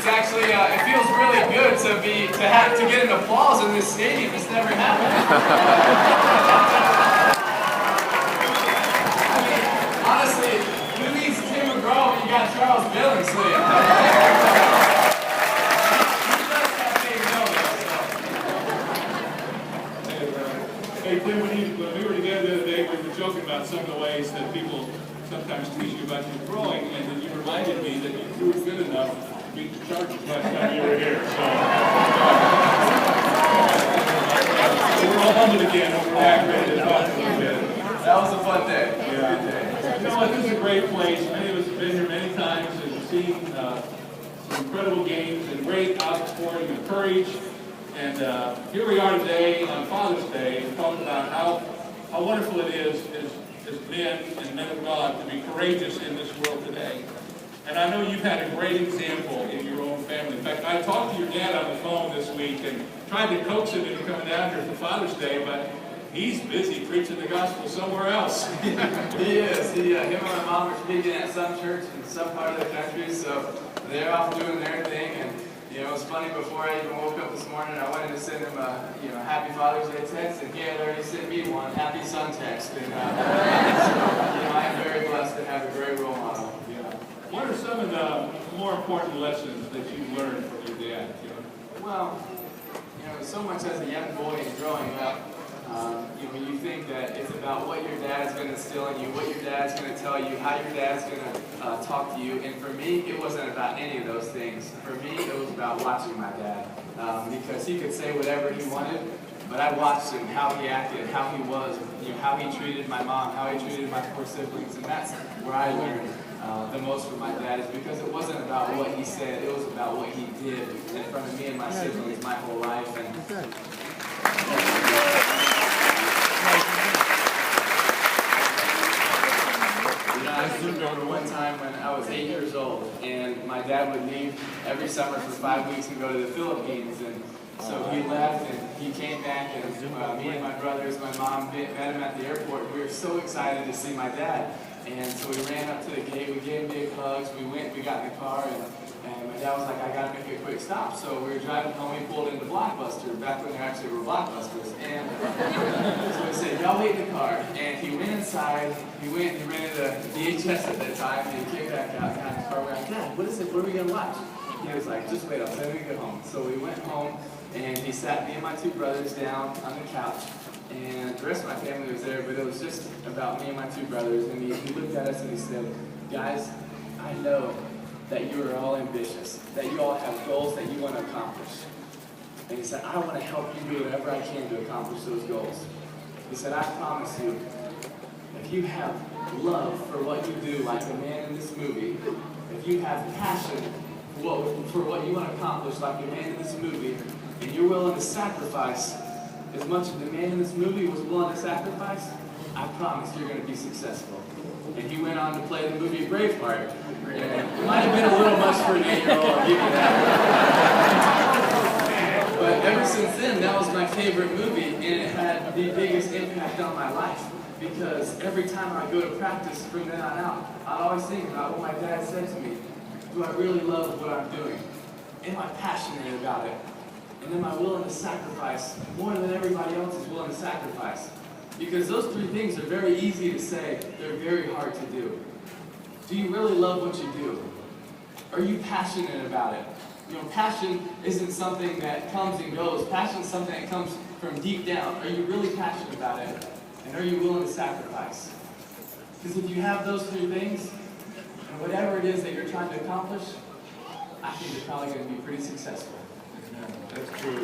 actually, it feels really good to get an applause in this stadium. It's never happened. I mean, honestly, who needs Tim McGraw when you got Charles Billingsley? Hey, Tim, when we were together the other day, we were joking about some of the ways that people sometimes tease you about your throwing, and then you reminded me that you threw it good enough to beat the Chargers last time you were here. So we're all humbled again. We're back ready to talk again. That was a fun day. Yeah. You know what? This is a great place. Many of us have been here many times and seen some incredible games and great outpouring of courage. And here we are today on Father's Day to talk about how wonderful it is as men and men of God to be courageous in this world today. And I know you've had a great example in your own family. In fact, I talked to your dad on the phone this week and tried to coax him into coming down here for Father's Day, but he's busy preaching the gospel somewhere else. He is. Him and my mom are speaking at some church in some part of the country, so they're off doing their thing. And it was funny, before I even woke up this morning, I wanted to send him a Happy Father's Day text, and he had already sent me one, Happy Son text. And so, I am very blessed to have a great role model. Yeah. What are some of the more important lessons that you learned from your dad? Well, so much as a young boy and growing up, you think that it's about what your dad's going to instill in you, what your dad's going to tell you, how your dad's going to talk to you. And for me, it wasn't about any of those things. For me, it was about watching my dad. Because he could say whatever he wanted, but I watched him, how he acted, how he was, how he treated my mom, how he treated my four siblings. And that's where I learned the most from my dad, is because it wasn't about what he said, it was about what he did in front of me and my siblings my whole life. And I remember one time when I was 8 years old, and my dad would leave every summer for 5 weeks and go to the Philippines. And so he left, and he came back, and me and my brothers, my mom, met him at the airport. We were so excited to see my dad. And so we ran up to the gate, we gave him big hugs, we got in the car, and my dad was like, I gotta make a quick stop. So we were driving home, we pulled into Blockbuster, back when there actually were Blockbusters. And so we said, y'all wait in the car. And he went inside, he rented a VHS at that time, and he came back out, got in the car, we're like, Dad, what is it, what are we gonna watch? He was like, just wait, I'll tell you when we get home. So we went home, and he sat me and my two brothers down on the couch. And the rest of my family was there, but it was just about me and my two brothers. And he looked at us and he said, guys, I know that you are all ambitious, that you all have goals that you want to accomplish. And he said, I want to help you do whatever I can to accomplish those goals. He said, I promise you, if you have love for what you do, like the man in this movie, if you have passion for what you want to accomplish, like the man in this movie, and you're willing to sacrifice as much as the man in this movie was willing to sacrifice, I promise you're going to be successful. And he went on to play the movie Braveheart. And it might have been a little much for an 8-year-old, I'll give you that. But ever since then, that was my favorite movie, and it had the biggest impact on my life. Because every time I go to practice from then on out, I always think about what my dad said to me. Do I really love what I'm doing? Am I passionate about it? And am I willing to sacrifice more than everybody else is willing to sacrifice? Because those three things are very easy to say, they're very hard to do. Do you really love what you do? Are you passionate about it? Passion isn't something that comes and goes. Passion is something that comes from deep down. Are you really passionate about it? And are you willing to sacrifice? Because if you have those three things, and whatever it is that you're trying to accomplish, I think you're probably going to be pretty successful. That's true.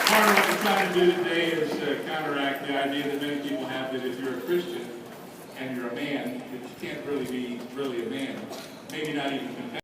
Part of what we're trying to do today is counteract the idea that many people have that if you're a Christian and you're a man, that you can't really be a man. Maybe not even